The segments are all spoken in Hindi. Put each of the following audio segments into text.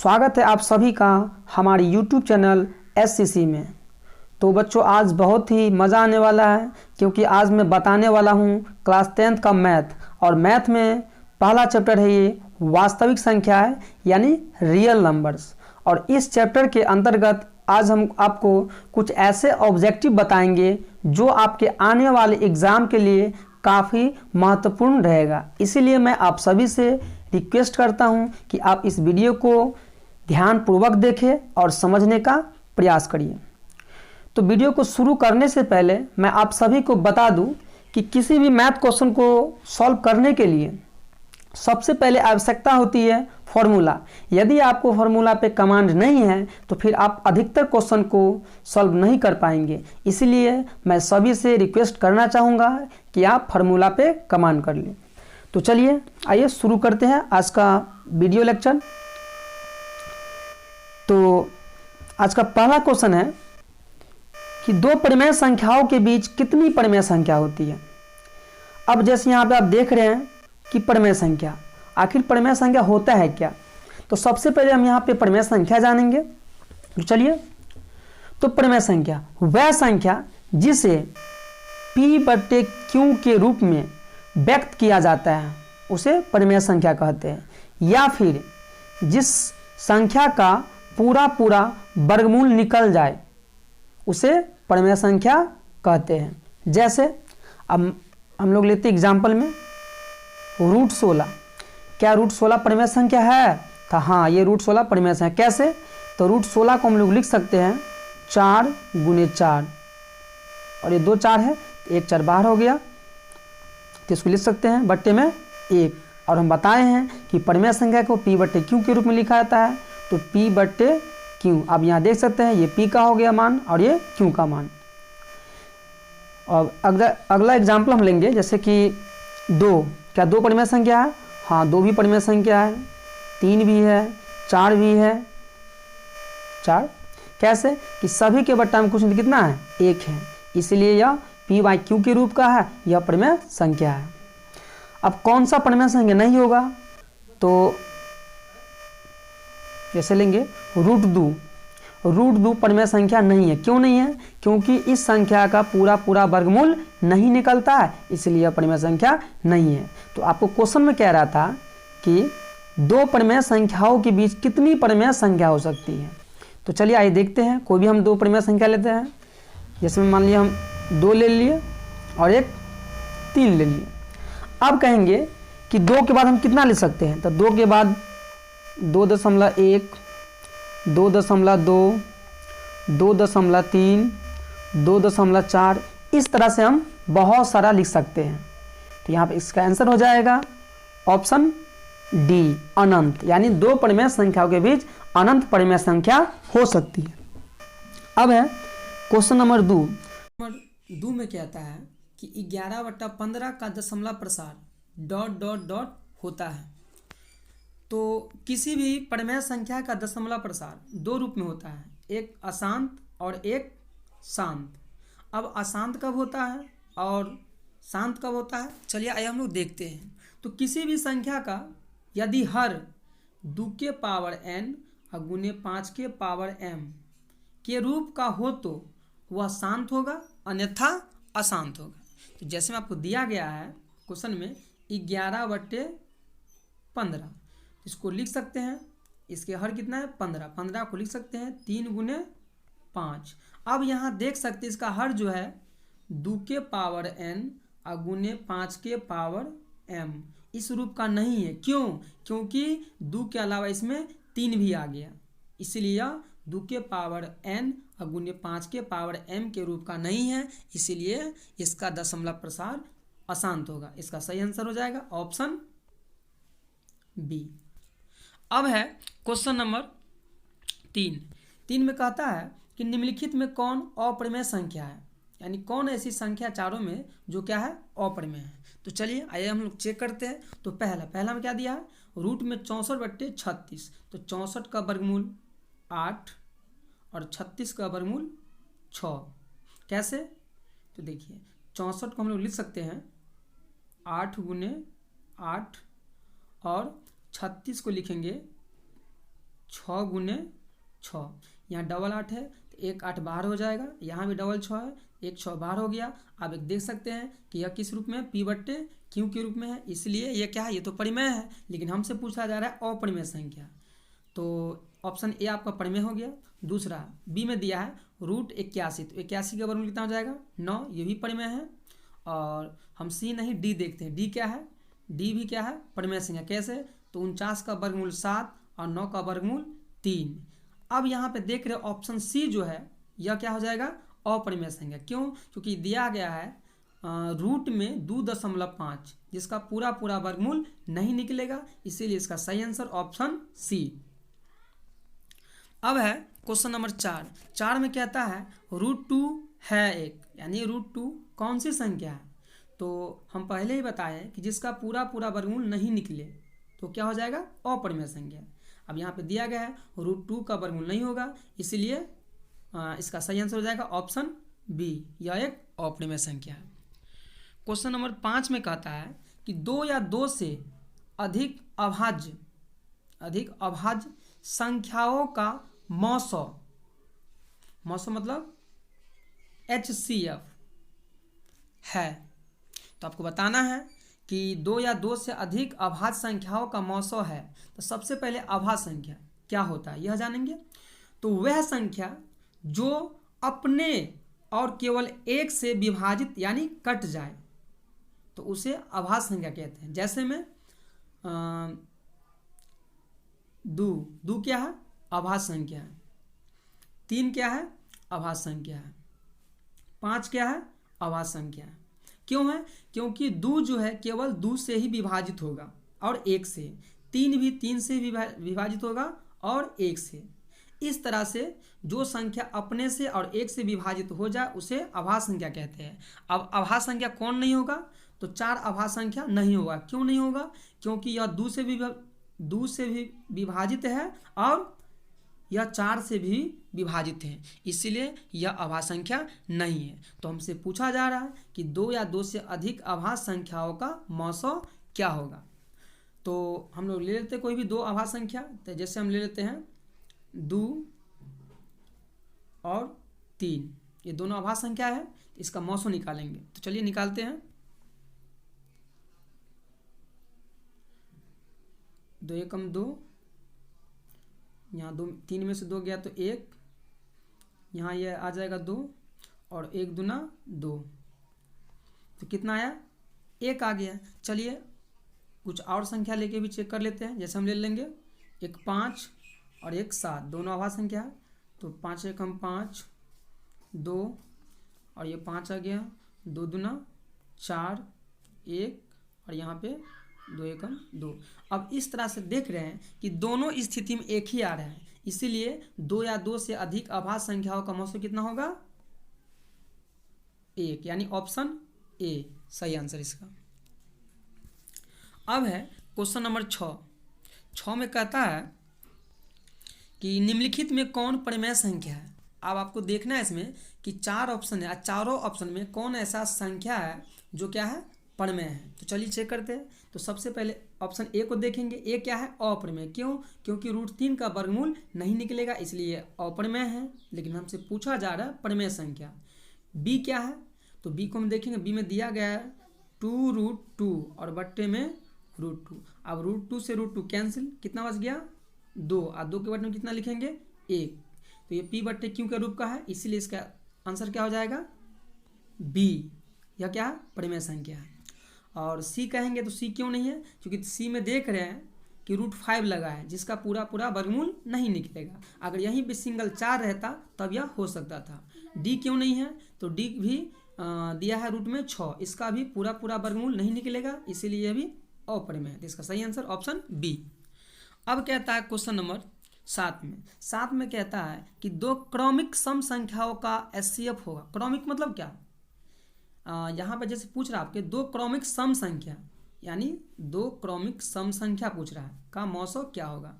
स्वागत है आप सभी का हमारे YouTube चैनल SCC में। तो बच्चों आज बहुत ही मज़ा आने वाला है क्योंकि आज मैं बताने वाला हूँ क्लास 10th का मैथ। और मैथ में पहला चैप्टर है ये वास्तविक संख्या है यानी रियल नंबर्स। और इस चैप्टर के अंतर्गत आज हम आपको कुछ ऐसे ऑब्जेक्टिव बताएंगे जो आपके आने वाले एग्ज़ाम के लिए काफ़ी महत्वपूर्ण रहेगा। इसीलिए मैं आप सभी से रिक्वेस्ट करता हूं कि आप इस वीडियो को ध्यानपूर्वक देखें और समझने का प्रयास करिए। तो वीडियो को शुरू करने से पहले मैं आप सभी को बता दूं कि किसी भी मैथ क्वेश्चन को सॉल्व करने के लिए सबसे पहले आवश्यकता होती है फॉर्मूला। यदि आपको फॉर्मूला पे कमांड नहीं है तो फिर आप अधिकतर क्वेश्चन को सॉल्व नहीं कर पाएंगे। इसलिए मैं सभी से रिक्वेस्ट करना चाहूँगा कि आप फार्मूला पे कमांड कर लें। तो चलिए आइए शुरू करते हैं आज का वीडियो लेक्चर। तो आज का पहला क्वेश्चन है कि दो परिमेय संख्याओं के बीच कितनी परिमेय संख्या होती है। अब जैसे यहाँ पे आप देख रहे हैं कि परिमेय संख्या, आखिर परिमेय संख्या होता है क्या। तो सबसे पहले हम यहाँ पे परिमेय संख्या जानेंगे। तो चलिए, तो परिमेय संख्या वह संख्या जिसे P/Q के रूप में व्यक्त किया जाता है उसे परिमेय संख्या कहते हैं, या फिर जिस संख्या का पूरा वर्गमूल निकल जाए उसे परिमेय संख्या कहते हैं। जैसे अब हम लोग लेते एग्जाम्पल में √16। क्या √16 परिमेय संख्या है? तो हाँ, ये √16 परिमेय संख्या। कैसे? तो √16 को हम लोग लिख सकते हैं 4 × 4 और ये 2 4 है, 1 4 बाहर हो गया, तो इसको लिख सकते हैं बट्टे में 1। और हम बताए हैं कि परिमेय संख्या को P/Q के रूप में लिखा जाता है। तो P/Q आप यहाँ देख सकते हैं, ये P का हो गया मान और ये Q का मान। और अगला एग्जाम्पल हम लेंगे, जैसे कि 2। क्या 2 परिमेय संख्या है? हाँ, 2 भी परिमेय संख्या है, 3 भी है, 4 भी है। 4 कैसे? कि सभी के बट्टा में कुछ कितना है? 1 है, इसलिए यह P/Q के रूप का है, यह परिमेय संख्या है। अब कौन सा परिमेय संख्या नहीं होगा? तो जैसे लेंगे √2। √2 परिमेय संख्या नहीं है। क्यों नहीं है? क्योंकि इस संख्या का पूरा वर्गमूल नहीं निकलता है, इसलिए यह परिमेय संख्या नहीं है। तो आपको क्वेश्चन में कह रहा था कि दो परिमेय संख्याओं के बीच कितनी परिमेय संख्या हो सकती है। तो चलिए आइए देखते हैं। कोई भी हम 2 परिमेय संख्या लेते हैं। जैसे मान लिया हम 2 ले लिए और एक 3 ले लिए। अब कहेंगे कि 2 के बाद हम कितना ले सकते हैं। तो 2 के बाद 2.1, 2.2, 2.3, 2.4, इस तरह से हम बहुत सारा लिख सकते हैं। तो यहाँ पे इसका आंसर हो जाएगा ऑप्शन डी, अनंत। यानी 2 परिमेय संख्याओं के बीच अनंत परिमेय संख्या हो सकती है। अब है क्वेश्चन नंबर 2। नंबर 2 में कहता है कि 11/15 का दशमलव प्रसार ... होता है। तो किसी भी परिमेय संख्या का दशमलव प्रसार 2 रूप में होता है, एक अशांत और एक शांत। अब अशांत कब होता है और शांत कब होता है, चलिए आइए हम लोग देखते हैं। तो किसी भी संख्या का यदि हर 2 के पावर n गुने 5 के पावर m के रूप का हो तो वह शांत होगा, अन्यथा अशांत होगा। तो जैसे में आपको दिया गया है क्वेश्चन में 11/15, इसको लिख सकते हैं, इसके हर कितना है 15, 15 को लिख सकते हैं 3 × 5। अब यहाँ देख सकते हैं इसका हर जो है 2 के पावर n गुने 5 के पावर m इस रूप का नहीं है। क्यों? क्योंकि 2 के अलावा इसमें 3 भी आ गया, इसलिए 2 के पावर n गुने 5 के पावर m के रूप का नहीं है, इसीलिए इसका दशमलव प्रसार अशांत होगा। इसका सही आंसर हो जाएगा ऑप्शन बी। अब है क्वेश्चन नंबर 3 में कहता है कि निम्नलिखित में कौन अपरिमेय संख्या है, यानी कौन ऐसी संख्या चारों में जो क्या है अपरिमेय है। तो चलिए आइए हम लोग चेक करते हैं। तो पहला में क्या दिया है, रूट में 64/36। तो 64 का वर्गमूल 8 और 36 का वर्गमूल 6। कैसे? तो देखिए 64 को हम लोग लिख सकते हैं 8 × 8 और 36 को लिखेंगे 6 गुने 6, यहाँ डबल 8 है तो 1 8 बाहर हो जाएगा, यहाँ भी डबल 6 है, 1 6 बाहर हो गया। आप एक देख सकते हैं कि यह किस रूप में है, P/Q के रूप में है, इसलिए ये क्या है, ये तो परिमेय है, लेकिन हमसे पूछा जा रहा है अपरिमेय संख्या। तो ऑप्शन ए आपका परिमेय हो गया। दूसरा बी में दिया है √81, तो 81 का वर्गमूल कितना हो जाएगा 9, ये भी परिमेय है। और हम सी नहीं डी देखते हैं, डी क्या है, डी भी क्या है, परिमेय संख्या। कैसे, तो 49 का वर्गमूल 7 और 9 का वर्गमूल 3। अब यहाँ पे देख रहे हो ऑप्शन सी जो है यह क्या हो जाएगा, अपरिमेय संख्या। क्यों, क्योंकि दिया गया है रूट में 2.5, जिसका पूरा पूरा वर्गमूल नहीं निकलेगा, इसीलिए इसका सही आंसर ऑप्शन सी। अब है क्वेश्चन नंबर 4 में कहता है √2 है एक, यानी √2 कौन सी संख्या है। तो हम पहले ही बताए कि जिसका पूरा पूरा वर्गमूल नहीं निकले तो क्या हो जाएगा, अपरिमेय संख्या। अब यहाँ पे दिया गया है √2 का वर्गमूल नहीं होगा, इसीलिए इसका सही आंसर हो जाएगा ऑप्शन बी, यह एक अपरिमेय संख्या है। क्वेश्चन नंबर 5 में कहता है कि 2 या 2 से अधिक अभाज्य संख्याओं का मौसो मतलब HCF है। तो आपको बताना है कि 2 या 2 से अधिक अभाज्य संख्याओं का मौसो है। तो सबसे पहले अभाज्य संख्या क्या होता है यह जानेंगे। तो वह संख्या जो अपने और केवल एक से विभाजित यानी कट जाए तो उसे अभाज्य संख्या कहते हैं। जैसे में दो क्या है, अभाज्य संख्या है। 3 क्या है, अभाज्य संख्या है। 5 क्या है, अभाज्य संख्या है। क्यों है, क्योंकि 2 जो है केवल 2 से ही विभाजित होगा और 1 से। 3 भी 3 से विभाजित होगा और 1 से। इस तरह से जो संख्या अपने से और 1 से विभाजित हो जाए उसे अभाज्य संख्या कहते हैं। अब अभाज्य संख्या कौन नहीं होगा, तो 4 अभाज्य संख्या नहीं होगा। क्यों नहीं होगा, क्योंकि यह 2 से भी विभाजित है और यह 4 से भी विभाजित है, इसीलिए यह अभाज्य संख्या नहीं है। तो हमसे पूछा जा रहा है कि 2 या 2 से अधिक अभाज्य संख्याओं का मौसो क्या होगा। तो हम लोग ले लेते हैं कोई भी 2 अभाज्य संख्या। तो जैसे हम ले लेते हैं 2 और 3, ये दोनों अभाज्य संख्या है, तो इसका मौसो निकालेंगे। तो चलिए निकालते हैं। 2 एकम 2, यहाँ 3 में से 2 गया तो 1, यहाँ ये आ जाएगा 2 और 1 दूना 2, तो कितना आया, 1 आ गया। चलिए कुछ और संख्या लेके भी चेक कर लेते हैं। जैसे हम ले लेंगे 1 5 और 1 7, दोनों अभाज्य संख्या है। तो 5 एकम 5, 2 और ये 5 आ गया, 2 दूना 4, 1 और यहाँ पे 2 एकम 2। अब इस तरह से देख रहे हैं कि दोनों स्थिति में एक ही आ रहा है, इसीलिए 2 या 2 से अधिक अभाज्य संख्याओं का मौसो कितना होगा, 1, यानी ऑप्शन ए सही आंसर इसका। अब है क्वेश्चन नंबर 6 में कहता है कि निम्नलिखित में कौन परिमेय संख्या है। अब आपको देखना है इसमें कि 4 ऑप्शन है, चारों ऑप्शन में कौन ऐसा संख्या है जो क्या है, परिमेय है। तो चलिए चेक करते हैं। तो सबसे पहले ऑप्शन ए को देखेंगे। ए क्या है, अपरिमेय। क्यों, क्योंकि √3 का वर्गमूल नहीं निकलेगा, इसलिए अपरिमेय है। लेकिन हमसे पूछा जा रहा है परिमेय संख्या। बी क्या है, तो बी को हम देखेंगे। बी में दिया गया है 2√2 और बट्टे में √2। अब √2 से √2 कैंसिल, कितना बच गया, 2, और 2 के बट्टे में कितना लिखेंगे, 1। तो ये P/Q के रूप का है, इसीलिए इसका आंसर क्या हो जाएगा, बी। यह क्या है, परिमेय संख्या है। और सी कहेंगे तो सी क्यों नहीं है, क्योंकि सी में देख रहे हैं कि √5 लगा है, जिसका पूरा पूरा वर्गमूल नहीं निकलेगा। अगर यहीं पे सिंगल 4 रहता तब यह हो सकता था। डी क्यों नहीं है, तो डी भी दिया है रूट में 6, इसका भी पूरा पूरा वर्गमूल नहीं निकलेगा, इसीलिए यह भी अपरिमेय है। तो इसका सही आंसर ऑप्शन बी। अब कहता है क्वेश्चन नंबर 7 में कहता है कि 2 क्रमिक सम संख्याओं का HCF होगा। क्रमिक मतलब क्या, यहाँ पे जैसे पूछ रहा है आपके 2 क्रमिक सम संख्या, यानी 2 क्रमिक सम संख्या पूछ रहा है का मौसो क्या होगा।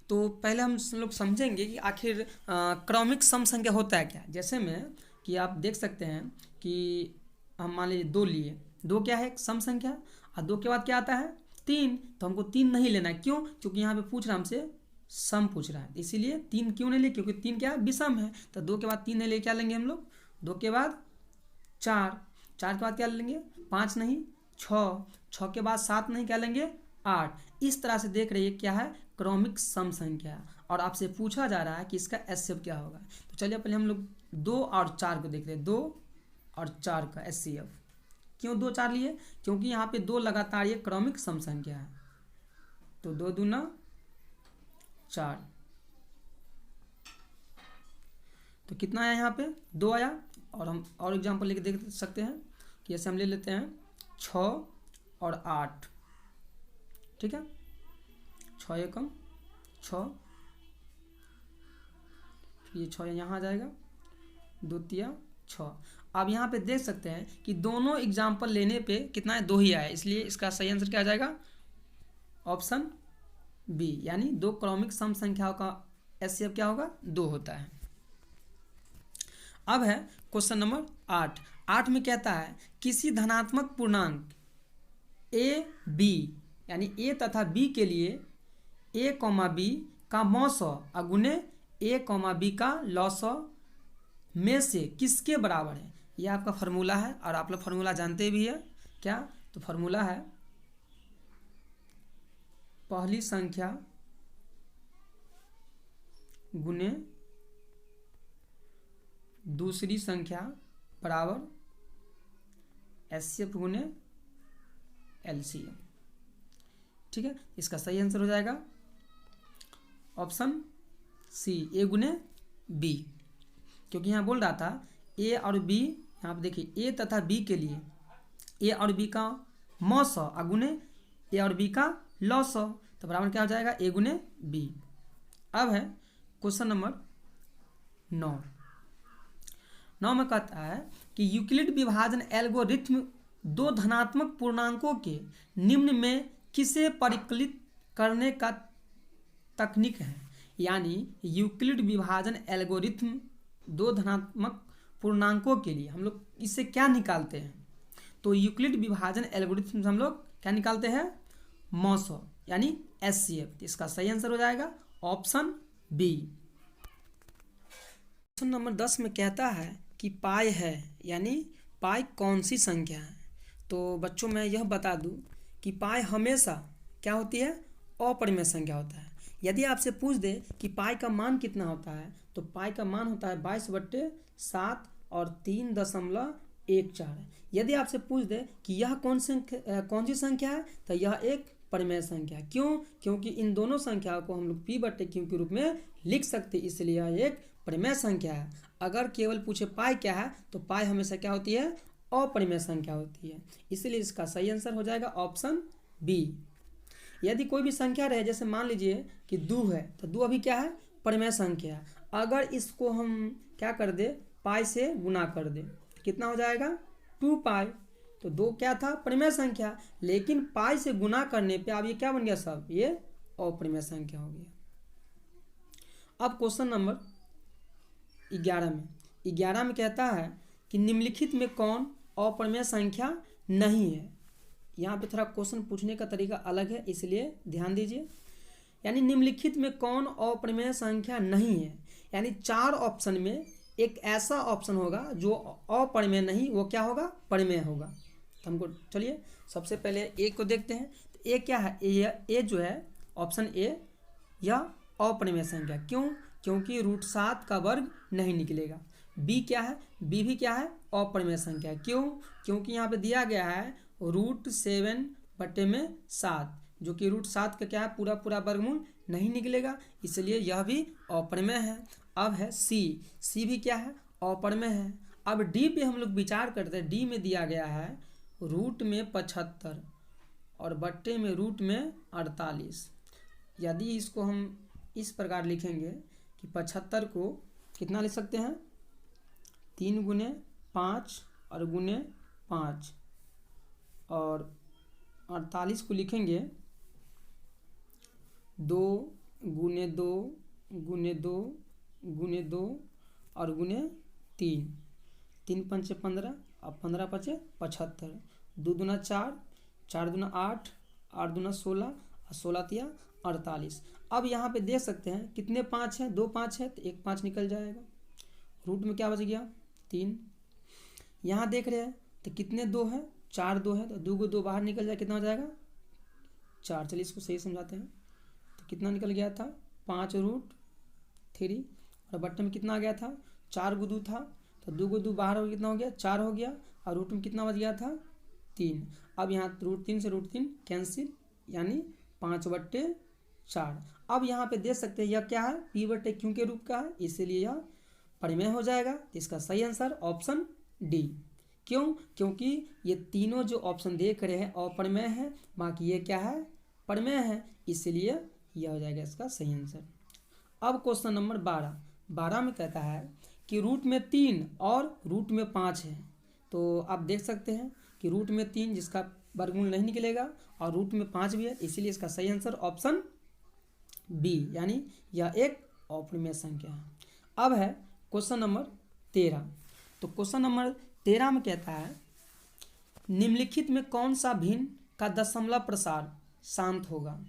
तो पहले हम लोग समझेंगे कि आखिर क्रमिक सम संख्या होता है क्या। जैसे में कि आप देख सकते हैं कि हम मान लीजिए 2 लिए, 2 क्या है, एक सम संख्या, और 2 के बाद क्या आता है, 3। तो हमको 3 नहीं लेना है। क्यों, क्योंकि यहाँ पे पूछ रहा हमसे सम पूछ रहा है, इसीलिए 3 क्यों नहीं लिए, क्योंकि 3 क्या है, विषम है। तो 2 के बाद 3 नहीं ले, क्या लेंगे हम लोग, 2 के बाद 4, 4 के बाद क्या लेंगे, 5 नहीं 6, 6 के बाद 7 नहीं, क्या लेंगे 8। इस तरह से देख रही है क्या है, क्रॉमिक सम संख्या, और आपसे पूछा जा रहा है कि इसका एचसीएफ क्या होगा। तो चलिए पहले हम लोग 2 और 4 को देख रहे हैं, 2 और 4 का एचसीएफ। क्यों 2 4 लिए, क्योंकि यहाँ पे 2 लगातार ये क्रॉमिक सम संख्या है। तो 2 दूना 4, तो कितना आया यहाँ पे 2 आया। और हम और एग्जांपल लेके देख सकते हैं कि ऐसे हम ले लेते हैं 6 और 8, ठीक है, 6 एकम 6, फिर ये 6 यहाँ आ जाएगा, 2 तिया 6। अब यहाँ पे देख सकते हैं कि दोनों एग्जाम्पल लेने पे कितना है, 2 ही आया, इसलिए इसका सही आंसर क्या आ जाएगा, ऑप्शन बी, यानी 2 क्रॉमिक सम संख्याओं का एचसीएफ क्या होगा, 2 होता है। अब है क्वेश्चन नंबर 8। 8 में कहता है किसी धनात्मक पूर्णांक ए बी, यानी ए तथा बी के लिए ए कॉमा बी का मौसौ अगुने ए कॉमा बी का लौसौ में से किसके बराबर है। यह आपका फार्मूला है, और आप लोग फार्मूला जानते भी है क्या, तो फार्मूला है पहली संख्या गुने दूसरी संख्या बराबर एचसीएफ गुने एलसीएम, ठीक है। इसका सही आंसर हो जाएगा ऑप्शन सी, ए गुने बी, क्योंकि यहाँ बोल रहा था ए और बी, यहाँ पे देखिए ए तथा बी के लिए ए और बी का मौसौ अगुने ए और बी का लौसौ, तो बराबर क्या हो जाएगा, ए गुने बी। अब है क्वेश्चन नंबर 9। 9 में कहता है कि यूक्लिड विभाजन एल्गोरिथ्म 2 धनात्मक पूर्णांकों के निम्न में किसे परिकलित करने का तकनीक है। यानी यूक्लिड विभाजन एल्गोरिथ्म 2 धनात्मक पूर्णांकों के लिए हम लोग इससे क्या निकालते हैं, तो यूक्लिड विभाजन एल्गोरिथ्म से हम लोग क्या निकालते हैं, मौसौ, यानी एचसीएफ। इसका सही आंसर हो जाएगा ऑप्शन बी। क्वेश्चन नंबर 10 में कहता है कि पाई है, यानी पाई कौन सी संख्या है। तो बच्चों मैं यह बता दूं कि पाई हमेशा क्या होती है, अपरिमेय संख्या होता है। यदि आपसे पूछ दे कि पाई का मान कितना होता है, तो पाई का मान होता है 22/7 और 3.14। यदि आपसे पूछ दे कि यह कौन सी संख्या है, तो यह एक परिमेय संख्या है। क्यों, क्योंकि इन दोनों संख्याओं को हम लोग p/q के रूप में लिख सकते, इसलिए यह एक परिमेय संख्या है। अगर केवल पूछे पाई क्या है, तो पाई हमेशा क्या होती है, अपरिमेय संख्या होती है, इसलिए इसका सही आंसर हो जाएगा ऑप्शन बी। यदि कोई भी संख्या रहे, जैसे मान लीजिए कि 2 है, तो 2 अभी क्या है, परिमेय संख्या। अगर इसको हम क्या कर दे, पाई से गुना कर दे, कितना हो जाएगा 2 पाई। तो 2 क्या था, परिमेय संख्या, लेकिन पाई से गुना करने पे अब ये क्या बन गया, सब ये अपरिमेय संख्या हो गया। अब क्वेश्चन नंबर 11 में कहता है कि निम्नलिखित में कौन अपरिमेय संख्या नहीं है। यहाँ पे थोड़ा क्वेश्चन पूछने का तरीका अलग है, इसलिए ध्यान दीजिए। यानी निम्नलिखित में कौन अपरिमेय संख्या नहीं है, यानी 4 ऑप्शन में एक ऐसा ऑप्शन होगा जो अपरिमेय नहीं, वो क्या होगा, परिमेय होगा। तो हमको चलिए सबसे पहले ए को देखते हैं। तो ए क्या है, ए जो है ऑप्शन ए, यह अपरिमेय संख्या। क्यों, क्योंकि √7 का वर्ग नहीं निकलेगा। बी क्या है, बी भी क्या है, अपरिमेय संख्या। क्यों, क्योंकि यहाँ पे दिया गया है √7/7, जो कि √7 का क्या है, पूरा वर्गमूल नहीं निकलेगा, इसलिए यह भी अपरिमेय है। अब है सी भी क्या है, अपरिमेय है। अब डी पे हम लोग विचार करते हैं। डी में दिया गया है रूट में 75 और बट्टे में रूट में 48। यदि इसको हम इस प्रकार लिखेंगे कि 75 को कितना लिख सकते हैं, 3 गुने 5 और गुने 5, और 48 को लिखेंगे 2 गुने 2 गुने 2 गुने 2 और गुने 3, 3 पंचे 15 और 15 पंचे 75, 2 दूना 4, 4 दूना 8, 8 दूना 16 और 16 तिया 48। अब यहाँ पे देख सकते हैं कितने 5 हैं, 2 5 है तो एक 5 निकल जाएगा। रूट में क्या बच गया 3। यहाँ देख रहे हैं तो कितने 2 है, 4 2 है तो 2 को 2 बाहर निकल जाए, कितना हो जाएगा 4। चलिए इसको सही समझाते हैं। तो कितना निकल गया था 5√3 और बट्टे में कितना आ गया था 4 गुदू था तो 2 को 2 बाहर हो कितना हो गया 4 हो गया और रूट में कितना बच गया था 3। अब यहाँ √3 से √3 कैंसिल यानी 5/4। अब यहाँ पे देख सकते हैं यह क्या है P/Q के रूप का है, इसीलिए यह परिमेय हो जाएगा। तो इसका सही आंसर ऑप्शन डी। क्यों? क्योंकि ये तीनों जो ऑप्शन देख रहे हैं अपरिमेय है, बाकी ये क्या है परिमेय है, इसीलिए यह हो जाएगा इसका सही आंसर। अब क्वेश्चन नंबर 12 में कहता है कि रूट में 3 और रूट में 5 है। तो आप देख सकते हैं कि रूट में 3 जिसका वर्गमूल नहीं निकलेगा और रूट में 5 भी है, इसीलिए इसका सही आंसर ऑप्शन बी यानी यह एक अपरिमेय संख्या है। अब है क्वेश्चन नंबर 13। तो क्वेश्चन नंबर 13 में कहता है निम्नलिखित में कौन सा भिन्न का दशमलव प्रसार शांत होगा।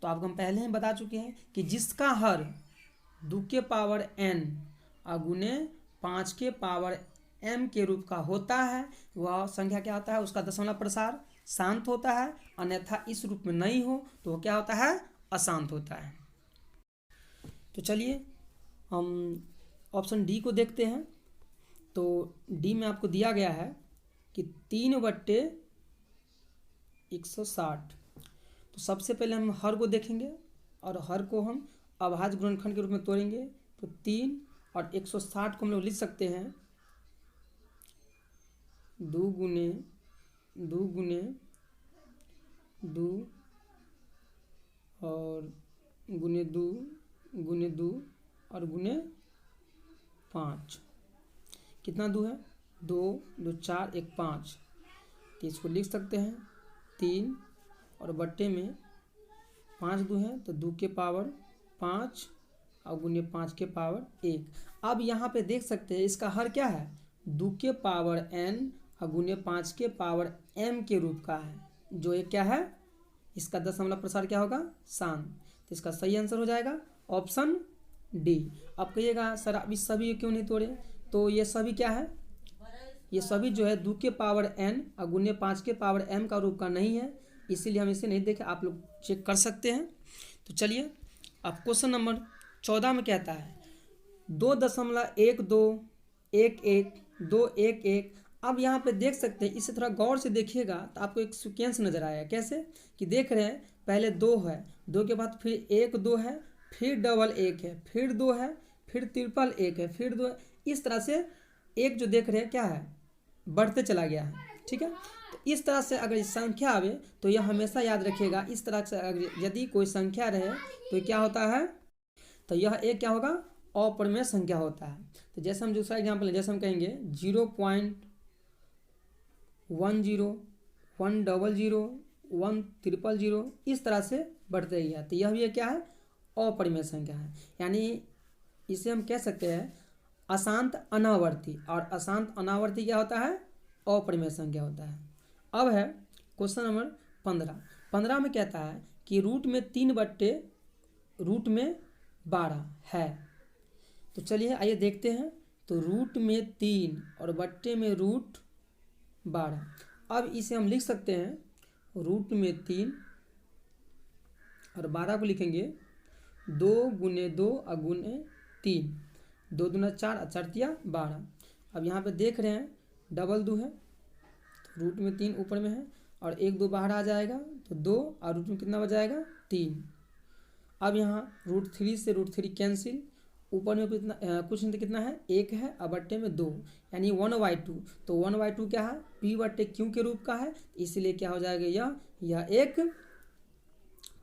तो आपको हम पहले ही बता चुके हैं कि जिसका हर 2 के पावर n गुने 5 के पावर m के रूप का होता है वह संख्या क्या होता है, उसका दशमलव प्रसार शांत होता है, अन्यथा इस रूप में नहीं हो तो वो क्या होता है अशांत होता है। तो चलिए हम ऑप्शन डी को देखते हैं। तो डी में आपको दिया गया है कि 3/160। तो सबसे पहले हम हर को देखेंगे और हर को हम अभाज्य गुणनखंड के रूप में तोड़ेंगे। तो 3 और 160 को हम लोग लिख सकते हैं 2 गुने 2 गुने 2 और गुने 2 गुने 2 और गुने 5। कितना 2 है 2 2 4 1 5। तो इसको लिख सकते हैं 3 और बट्टे में 5 2 है तो 2 के पावर 5 और गुने 5 के पावर 1। अब यहाँ पे देख सकते हैं इसका हर क्या है 2 के पावर n और गुने 5 के पावर m के रूप का है, जो एक क्या है इसका दशमलव प्रसार क्या होगा शांत। तो इसका सही आंसर हो जाएगा ऑप्शन डी। अब कहिएगा सर अब इस सभी क्यों नहीं तोड़े, तो ये सभी क्या है ये सभी जो है 2 के पावर n और गुने 5 के पावर m का रूप का नहीं है, इसीलिए हम इसे नहीं देखे, आप लोग चेक कर सकते हैं। तो चलिए अब क्वेश्चन नंबर 14 में कहता है 2.12112111। अब यहाँ पे देख सकते हैं, इसे थोड़ा गौर से देखिएगा तो आपको एक सीक्वेंस नजर आएगा। कैसे कि देख रहे हैं पहले 2 है, 2 के बाद फिर 1 2 है, फिर डबल 1 है, फिर 2 है, फिर ट्रिपल 1 है, फिर 2 है। इस तरह से एक जो देख रहे हैं क्या है बढ़ते चला गया है। ठीक है, तो इस तरह से अगर संख्या आवे तो यह हमेशा याद रखिएगा, इस तरह से अगर यदि कोई संख्या रहे तो क्या होता है, तो यह एक क्या होगा अपरिमेय संख्या होता है। तो जैसे हम दूसरा एग्जाम्पल है, जैसे हम कहेंगे 0.10 100 100 इस तरह से बढ़ते गया, तो यह भी क्या है अपरिमेय संख्या है। यानी इसे हम कह सकते हैं अशांत अनावर्ती, और अशांत अनावर्ती क्या होता है अपरिमेय संख्या होता है। अब है क्वेश्चन नंबर 15 में कहता है कि रूट में 3/√12 है। तो चलिए आइए देखते हैं। तो रूट में 3 और बट्टे में √12। अब इसे हम लिख सकते हैं रूट में 3 और 12 को लिखेंगे 2 गुने 2 और गुने 3, 2 दूना 4 और 4 तिया 12। अब यहाँ पे देख रहे हैं डबल 2 है, तो रूट में 3 ऊपर में है और 1 2 बाहर आ जाएगा तो 2 और रूट में कितना बच जाएगा 3। अब यहाँ √3 से √3 कैंसिल, ऊपर में कितना कुछ नहीं तो कितना है 1 है और बट्टे में 2 यानी 1/2। तो 1/2 क्या है P/Q के रूप का है, इसलिए क्या हो जाएगा यह एक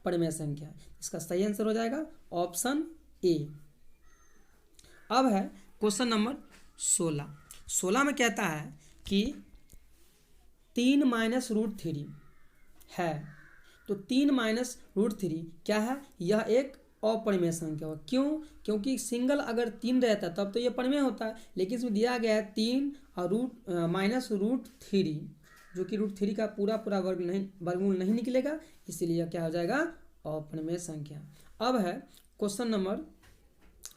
परिमेय संख्या। इसका सही आंसर हो जाएगा ऑप्शन ए। अब है क्वेश्चन नंबर 16 में कहता है कि 3 - √3 है। तो 3 - √3 क्या है, यह एक अपरिमेय संख्या हो। क्यों? क्योंकि सिंगल अगर 3 रहता तब तो यह परिमेय होता है, लेकिन इसमें दिया गया है 3 और -√3, जो कि √3 का पूरा वर्गमूल नहीं निकलेगा, इसीलिए क्या हो जाएगा अपरिमेय संख्या। अब है क्वेश्चन नंबर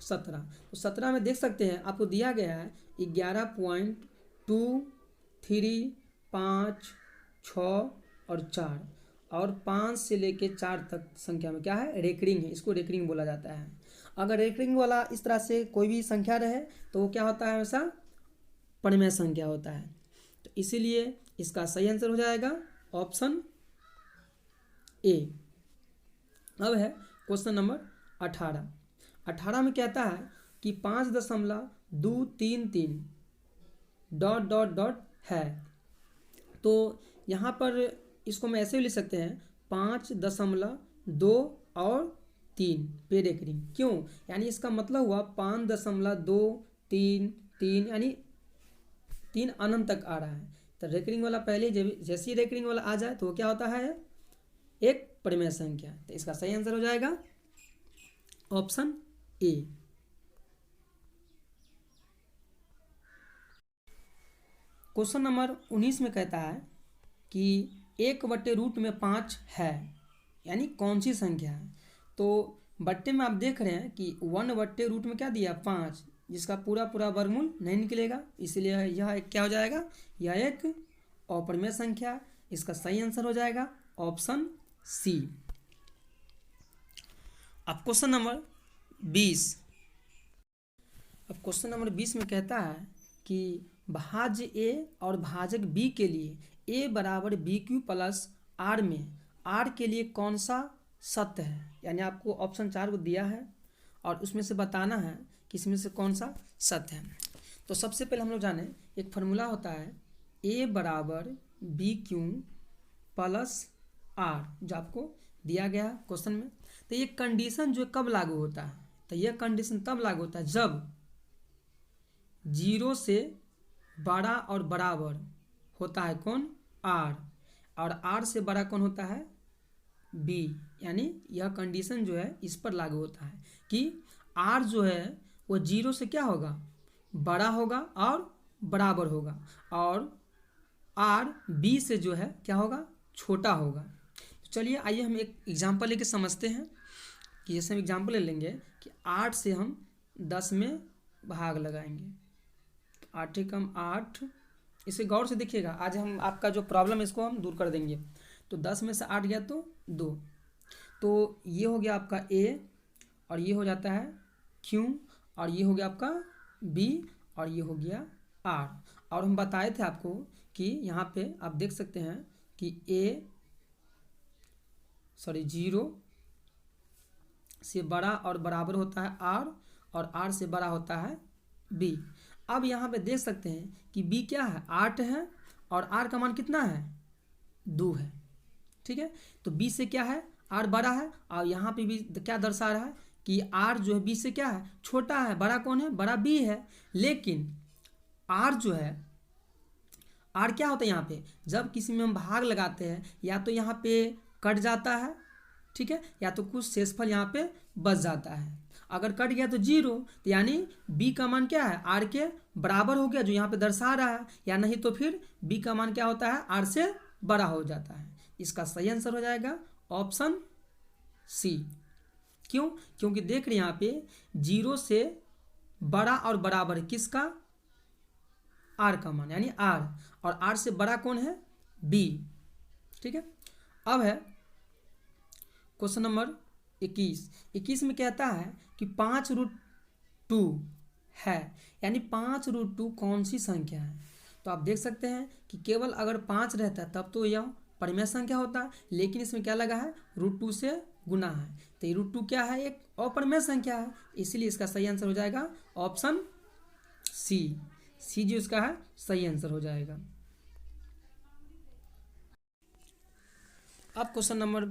17। तो 17 में देख सकते हैं आपको दिया गया है 11.23, 5, 6 और 4 और 5 से लेके 4 तक संख्या में क्या है, रेकरिंग है। इसको रेकरिंग बोला जाता है। अगर रेकरिंग वाला इस तरह से कोई भी संख्या रहे तो वो क्या होता है, हमेशा परिमेय संख्या होता है। तो इसीलिए इसका सही आंसर हो जाएगा ऑप्शन ए। अब है क्वेश्चन नंबर 18। 18 में कहता है कि 5.233 डॉट डॉट डॉट है। तो यहाँ पर इसको मैं ऐसे भी लिख सकते हैं 5.2 और 3 पे रेकरिंग। क्यों, यानी इसका मतलब हुआ 5.233 यानी 3 अनंत तक आ रहा है। तो रेकरिंग वाला पहले जैसे ही रेकरिंग वाला आ जाए तो वो क्या होता है, एक परिमेय संख्या। तो इसका सही आंसर हो जाएगा ऑप्शन ए। क्वेश्चन नंबर 19 में कहता है कि 1/√5 है, यानी कौन सी संख्या है। तो बट्टे में आप देख रहे हैं कि 1/रूट में क्या दिया 5, जिसका पूरा पूरा वर्गमूल नहीं निकलेगा, इसलिए यह एक क्या हो जाएगा, यह एक अपरिमेय संख्या। इसका सही आंसर हो जाएगा ऑप्शन सी। अब क्वेश्चन नंबर 20। अब क्वेश्चन नंबर 20 में कहता है कि भाज्य ए और भाजक बी के लिए ए बराबर बी क्यू प्लस आर में आर के लिए कौन सा सत्य है। यानी आपको ऑप्शन 4 को दिया है और उसमें से बताना है कि इसमें से कौन सा सत्य है। तो सबसे पहले हम लोग जाने एक फार्मूला होता है ए बराबर बी क्यू प्लस आर, जो आपको दिया गया क्वेश्चन में। तो ये कंडीशन जो कब लागू होता है, तो यह कंडीशन तब लागू होता है जब 0 से बड़ा और बराबर होता है कौन, आर, और आर से बड़ा कौन होता है, बी। यानी यह कंडीशन जो है इस पर लागू होता है कि आर जो है वो 0 से क्या होगा, बड़ा होगा और बराबर होगा, और आर बी से जो है क्या होगा, छोटा होगा। तो चलिए आइए हम एक एग्जांपल लेके समझते हैं कि जैसे हम एग्जांपल ले लेंगे कि 8 से हम 10 में भाग लगाएंगे। 8 कम 8, इसे गौर से देखिएगा, आज हम आपका जो प्रॉब्लम है इसको हम दूर कर देंगे। तो 10 में से 8 गया तो 2, तो ये हो गया आपका ए, और ये हो जाता है क्यू, और ये हो गया आपका बी, और ये हो गया आर। और हम बताए थे आपको कि यहाँ पे आप देख सकते हैं कि 0 से बड़ा और बराबर होता है आर, और आर से बड़ा होता है बी। अब यहाँ पे देख सकते हैं कि बी क्या है, 8 है, और आर का मान कितना है, 2 है। ठीक है, तो बी से क्या है, आर बड़ा है, और यहाँ पे भी क्या दर्शा रहा है कि आर जो है बी से क्या है, छोटा है। बड़ा कौन है, बड़ा बी है। लेकिन आर जो है, आर क्या होता है यहाँ पे, जब किसी में हम भाग लगाते हैं या तो यहाँ पे कट जाता है, ठीक है, या तो कुछ शेषफल यहाँ पे बच जाता है। अगर कट गया तो 0, तो यानी b का मान क्या है, r के बराबर हो गया, जो यहाँ पे दर्शा रहा है, या नहीं तो फिर b का मान क्या होता है, r से बड़ा हो जाता है। इसका सही आंसर हो जाएगा ऑप्शन सी। क्यों, क्योंकि देख रहे हैं यहाँ पे 0 से बड़ा और बराबर किसका, r का मान, यानी r, और r से बड़ा कौन है, b। ठीक है, अब है क्वेश्चन नंबर 21 में कहता है कि 5√2 है, यानी 5√2 कौन सी संख्या है। तो आप देख सकते हैं कि केवल अगर 5 रहता है तब तो यह परिमेय संख्या होता है, लेकिन इसमें क्या लगा है, √2 से गुना है। तो ये √2 क्या है, एक अपरिमेय संख्या है, इसीलिए इसका सही आंसर हो जाएगा ऑप्शन सी। सी जो इसका है सही आंसर हो जाएगा। अब क्वेश्चन नंबर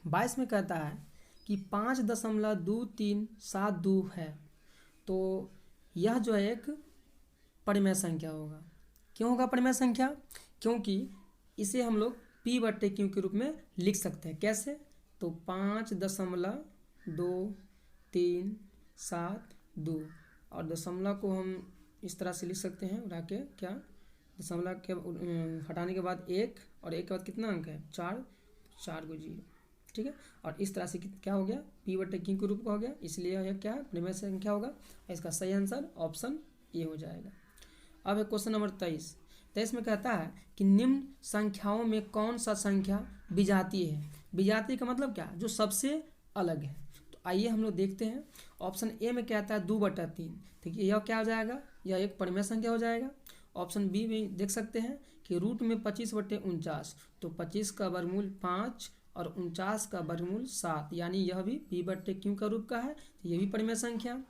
22 में कहता है कि 5.2372 है। तो यह जो है एक परिमेय संख्या होगा। क्यों होगा परिमेय संख्या, क्योंकि इसे हम लोग p/q के रूप में लिख सकते हैं। कैसे, तो 5.2372, और दशमलव को हम इस तरह से लिख सकते हैं उड़ा के, क्या, दशमलव के हटाने के बाद 1, और 1 के बाद कितना अंक है, 4, 4 को 0। ठीक है। और इस तरह से क्या हो गया, p बटे q के रूप का हो गया, इसलिए यह क्या है, परिमेय संख्या होगा। इसका सही आंसर ऑप्शन ए हो जाएगा। अब है क्वेश्चन नंबर 23 में कहता है कि निम्न संख्याओं में कौन सा संख्या विजातीय है। विजातीय का मतलब क्या, जो सबसे अलग है। तो आइए हम लोग देखते हैं। ऑप्शन ए में कहता है 2/3, ठीक है, यह क्या हो जाएगा, यह एक परिमेय संख्या हो जाएगा। ऑप्शन बी में देख सकते हैं कि रूट में 25/49, तो 25 का वर्गमूल 5 और 49 का वर्गमूल 7, यानी यह भी p बटे q का रूप का है, तो यह भी परिमेय संख्या।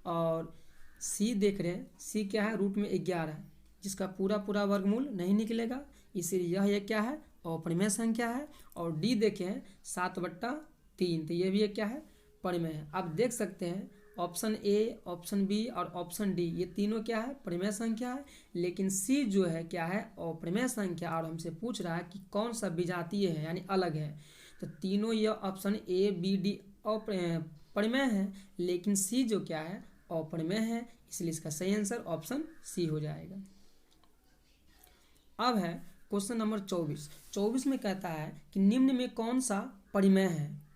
और सी देख रहे हैं, सी क्या है, रूट में 11, जिसका पूरा पूरा वर्गमूल नहीं निकलेगा, इसलिए यह क्या है, अपरिमेय संख्या है। और डी देखें 7/3, तो ये भी एक क्या है, परिमेय है। आप देख सकते हैं ऑप्शन ए, ऑप्शन बी और ऑप्शन डी ये तीनों क्या है, परिमेय संख्या है, लेकिन सी जो है क्या है, अपरिमेय संख्या। और हमसे पूछ रहा है कि कौन सा विजातीय है, यानी अलग है। तो तीनों ये ऑप्शन ए बी डी परिमेय है, लेकिन सी जो क्या है, अपरिमेय है, इसलिए इसका सही आंसर ऑप्शन सी हो जाएगा। अब है क्वेश्चन नंबर 24 में कहता है कि निम्न में कौन सा परिमेय है।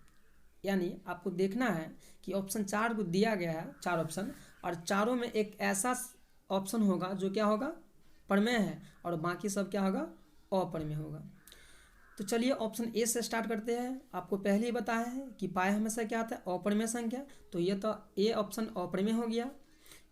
यानी आपको देखना है कि ऑप्शन 4 को दिया गया है, 4 ऑप्शन, और चारों में एक ऐसा ऑप्शन होगा जो क्या होगा, परिमेय है, और बाकी सब क्या होगा, अपरिमेय होगा। तो चलिए ऑप्शन ए से स्टार्ट करते हैं। आपको पहले ही बताया है कि पाई हमेशा क्या आता है, अपरिमेय संख्या, तो ये तो ए ऑप्शन अपरिमेय हो गया।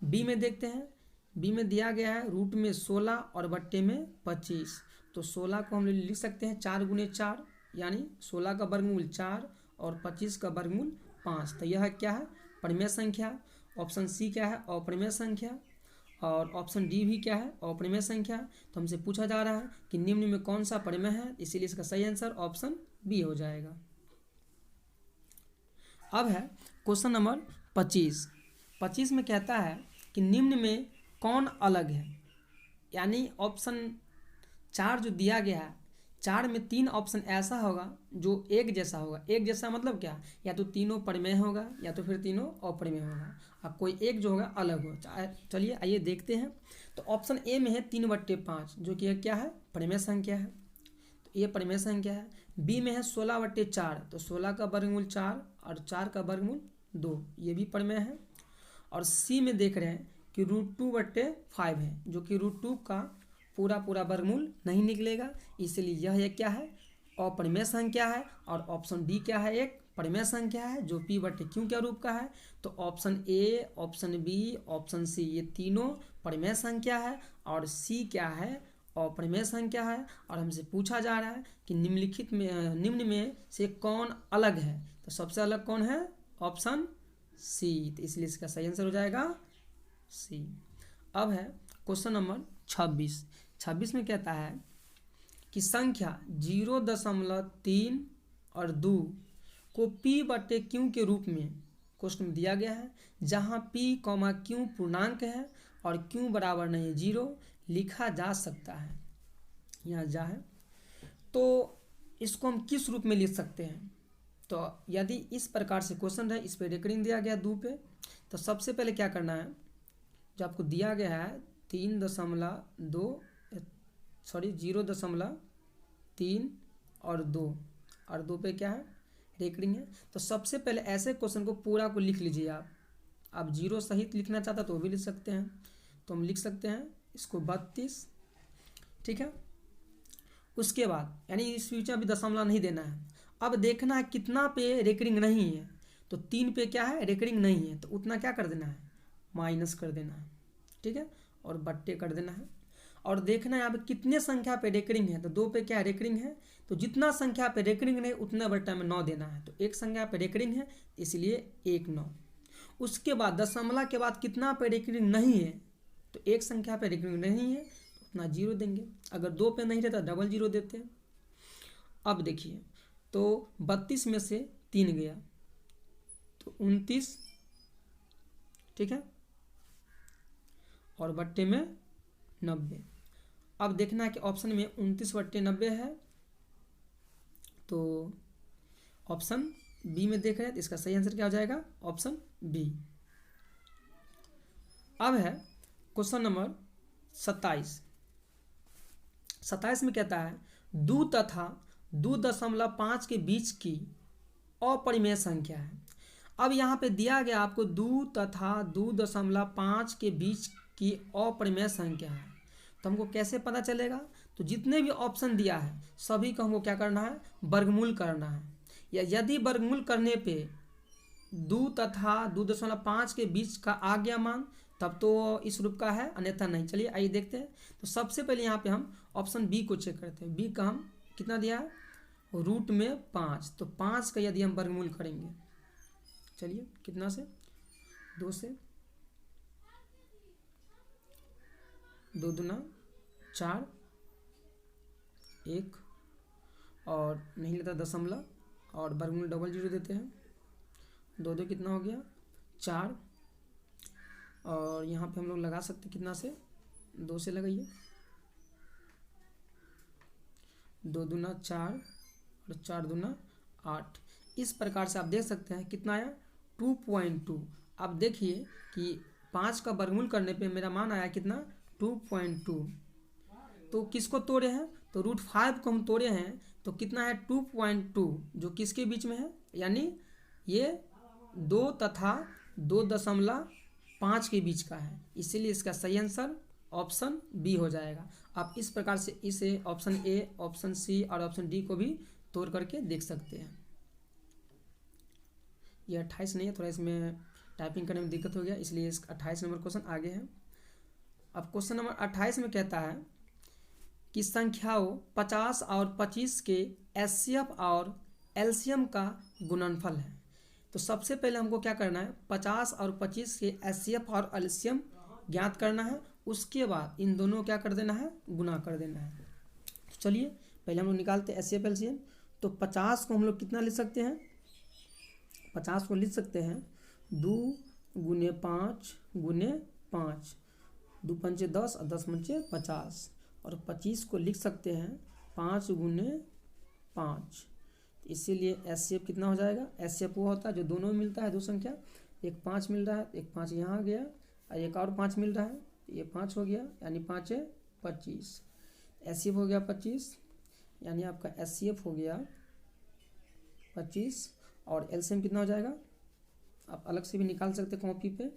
बी में देखते हैं, बी में दिया गया है रूट में 16 और बट्टे में 25, तो 16 को हम लिख सकते हैं 4 × 4, यानी 16 का वर्गमूल 4 और 25 का वर्गमूल 5, तो यह क्या है, परिमेय संख्या। ऑप्शन सी क्या है, अपरिमेय संख्या। और ऑप्शन डी भी क्या है, अपरिमेय संख्या। तो हमसे पूछा जा रहा है कि निम्न में कौन सा परिमेय है, इसीलिए इसका सही आंसर ऑप्शन बी हो जाएगा। अब है क्वेश्चन नंबर 25 में कहता है कि निम्न में कौन अलग है। यानी ऑप्शन 4 जो दिया गया है, 4 में 3 ऑप्शन ऐसा होगा जो एक जैसा होगा। एक जैसा मतलब क्या, या तो तीनों परिमेय होगा या तो फिर तीनों अपरिमेय होगा, अब कोई एक जो होगा अलग हो। चलिए आइए देखते हैं। तो ऑप्शन ए में है 3/5, जो कि क्या है, परिमेय संख्या है, तो ये परिमेय संख्या है। बी में है 16/4, तो 16 का वर्गमूल 4 और 4 का वर्गमूल 2, ये भी परिमेय है। और सी में देख रहे हैं कि √2/5 है, जो कि √2 का पूरा पूरा वर्गमूल नहीं निकलेगा, इसलिए यह एक क्या है, अपरिमेय संख्या है। और ऑप्शन डी क्या है, एक परिमेय संख्या है जो p बटे q के रूप का है। तो option A, option B, option C ये तीनों परिमेय संख्या है, और सी क्या है, अपरिमेय संख्या है। और हमसे पूछा जा रहा है कि निम्न में से कौन अलग है, तो सबसे अलग कौन है, ऑप्शन सी, तो इसलिए इसका सही आंसर हो जाएगा सी। अब है क्वेश्चन नंबर 26 में कहता है कि संख्या 0.3 और 2 को p बटे q के रूप में क्वेश्चन में दिया गया है, जहां p, q पूर्णांक है और q बराबर नहीं है 0, लिखा जा सकता है। यहाँ जा है, तो इसको हम किस रूप में लिख सकते हैं। तो यदि इस प्रकार से क्वेश्चन है, इस पर रेकरिंग दिया गया 2 पे, तो सबसे पहले क्या करना है, जो आपको दिया गया है 0.3 और 2 पे क्या है, रेकरिंग है। तो सबसे पहले ऐसे क्वेश्चन को पूरा को लिख लीजिए आप 0 सहित लिखना चाहता तो वो भी लिख सकते हैं। तो हम लिख सकते हैं इसको 32, ठीक है। उसके बाद यानी इस बीच में अभी दशमलव नहीं देना है। अब देखना है कितना पे रेकरिंग नहीं है, तो 3 पे क्या है, रेकरिंग नहीं है, तो उतना क्या कर देना है, माइनस कर देना है, ठीक है, और बट्टे कर देना है। और देखना है यहाँ पे कितने संख्या पे रेकरिंग है, तो 2 पे क्या रेकरिंग है, तो जितना संख्या पे रेकरिंग नहीं उतना बट्टा में 9 देना है। तो एक संख्या पे रेकरिंग है, इसलिए 1 9। उसके बाद दशमलव के बाद कितना पे रेकरिंग नहीं है, तो एक संख्या पे रेकरिंग नहीं है तो उतना 0 देंगे। अगर 2 पे नहीं रहता डबल 0 देते हैं। अब देखिए, तो 32 में से 3 गया तो 29, ठीक है, और बट्टे में 90। अब देखना है कि ऑप्शन में 29/90 है, तो ऑप्शन बी में देख रहे हैं, तो इसका सही आंसर क्या हो जाएगा, ऑप्शन बी। अब है क्वेश्चन नंबर 27 में कहता है 2 तथा 2.5 के बीच की अपरिमेय संख्या है। अब यहाँ पे दिया गया आपको 2 तथा 2.5 के बीच की अपरिमेय संख्या है, तो हमको कैसे पता चलेगा? तो जितने भी ऑप्शन दिया है सभी को हमको क्या करना है? वर्गमूल करना है। या यदि वर्गमूल करने पे 2 तथा 2.5 के बीच का आ गया मान तब तो इस रूप का है, अन्यथा नहीं। चलिए आइए देखते हैं। तो सबसे पहले यहाँ पे हम ऑप्शन बी को चेक करते हैं। बी का हम कितना दिया है? रूट में 5, तो 5 का यदि हम वर्गमूल करेंगे, चलिए कितना से? 2 से, 2 दूना 4, 1 और नहीं लेता दशमलव और वर्गमूल डबल जीरो देते हैं। 2 2 कितना हो गया? 4 और यहाँ पे हम लोग लगा सकते कितना से? 2 से लगाइए। 2 दूना 4 और 4 दूना 8। इस प्रकार से आप देख सकते हैं कितना आया? 2.2। अब देखिए कि 5 का वर्गमूल करने पे मेरा मान आया कितना? 2.2। तो किसको तोड़े हैं? तो √5 को हम तोड़े हैं, तो कितना है? 2.2, जो किसके बीच में है? यानी ये 2 तथा 2.5 के बीच का है, इसीलिए इसका सही आंसर ऑप्शन बी हो जाएगा। आप इस प्रकार से इसे ऑप्शन ए, ऑप्शन सी और ऑप्शन डी को भी तोड़ करके देख सकते हैं। ये 28 नहीं है, थोड़ा इसमें टाइपिंग करने में दिक्कत हो गया, इसलिए इस 28 नंबर क्वेश्चन आगे है। अब क्वेश्चन नंबर 28 में कहता है कि संख्याओं 50 और 25 के एचसीएफ और एलसीएम का गुणनफल है। तो सबसे पहले हमको क्या करना है? 50 और 25 के एचसीएफ और एलसीएम ज्ञात करना है। उसके बाद इन दोनों क्या कर देना है? गुना कर देना है। तो चलिए पहले हम लोग निकालते हैं एचसीएफ एलसीएम। तो 50 को हम लोग कितना लिख सकते हैं? 50 को लिख सकते हैं 2 गुने 5 गुने 5, 2 पंचे 10 और 10 पंचे 50। और 25 को लिख सकते हैं 5 गुने 5। इसीलिए एचसीएफ कितना हो जाएगा? एचसीएफ वो होता है जो दोनों में मिलता है, दो संख्या, एक 5 मिल रहा है, एक 5 यहाँ आ गया और एक और 5 मिल रहा है, ये 5 हो गया, यानी 5 है 25। एचसीएफ हो गया 25, यानी आपका एचसीएफ हो गया 25 और एलसीएम कितना हो जाएगा? आप अलग से भी निकाल सकते कॉपी पे,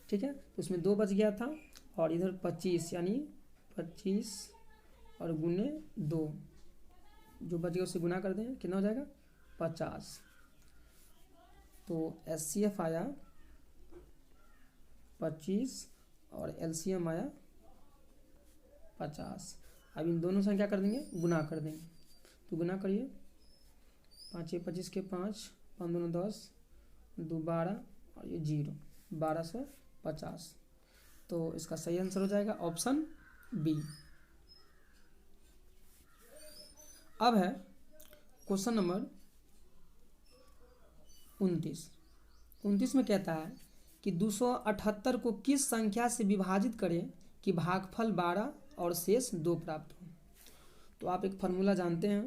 ठीक है। तो उसमें 2 बच गया था और इधर 25, यानी 25 और गुने 2, जो बच गया उससे गुना कर दें, कितना हो जाएगा? 50। तो एचसीएफ आया 25 और एलसीएम आया 50। अब इन दोनों संख्या कर देंगे, गुना कर देंगे। तो गुना करिए, 5 25 के 5, 5 2 10, 2 12 और ये 0, 1250। तो इसका सही आंसर हो जाएगा ऑप्शन बी। अब है क्वेश्चन नंबर 29। 29 में कहता है कि 278 को किस संख्या से विभाजित करें कि भागफल 12 और शेष 2 प्राप्त हो। तो आप एक फार्मूला जानते हैं,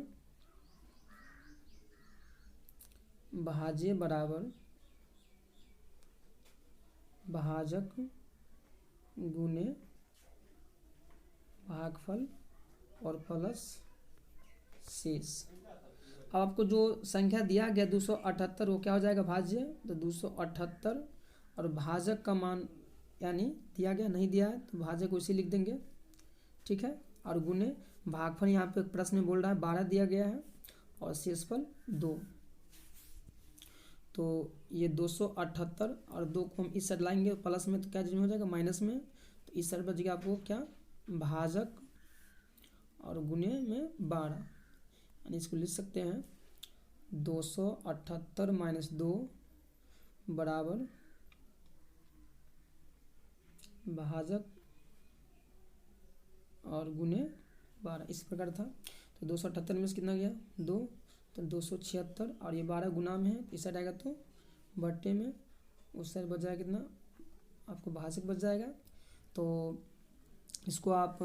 भाज्य बराबर भाजक गुने भागफल और प्लस शेष। अब आपको जो संख्या दिया गया 278, वो क्या हो जाएगा? भाज्य। तो 278 और भाजक का मान यानी दिया गया, नहीं दिया है तो भाजक को इसी लिख देंगे, ठीक है। और गुने भागफल, यहाँ पे प्रश्न में बोल रहा है 12 दिया गया है और शेषफल 2। तो ये 278 और 2 को हम इस साइड लाएंगे प्लस में, तो क्या चीज में हो जाएगा? माइनस में। तो इस साइड बच गया आपको क्या? भाजक और गुने में 12, यानी इसको लिख सकते हैं 278 माइनस 2 बराबर भाजक और गुने 12। इस प्रकार था। तो 278 में से कितना गया? 2, तो 276 और ये 12 गुना में है, इस साइड आएगा तो बट्टे में, उस साइड बच जाएगा कितना? आपको भाजक बच जाएगा। तो इसको आप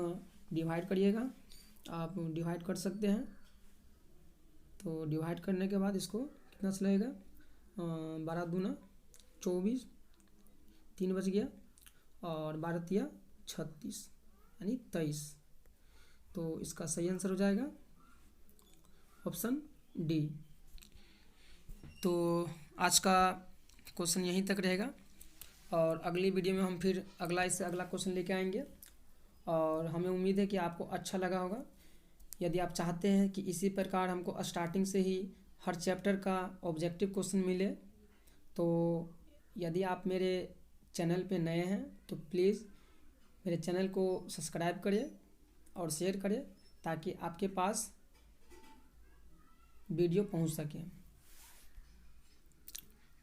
डिवाइड करिएगा, आप डिवाइड कर सकते हैं। तो डिवाइड करने के बाद इसको कितना से लगेगा? 12 दूना 24, 3 बच गया और 12 तिया 36, यानी 23। तो इसका सही आंसर हो जाएगा ऑप्शन डी। तो आज का क्वेश्चन यहीं तक रहेगा और अगली वीडियो में हम फिर इससे अगला क्वेश्चन लेके आएंगे। और हमें उम्मीद है कि आपको अच्छा लगा होगा। यदि आप चाहते हैं कि इसी प्रकार हमको स्टार्टिंग से ही हर चैप्टर का ऑब्जेक्टिव क्वेश्चन मिले, तो यदि आप मेरे चैनल पे नए हैं तो प्लीज़ मेरे चैनल को सब्सक्राइब करें और शेयर करें ताकि आपके पास वीडियो पहुंच सके।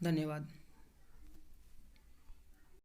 धन्यवाद।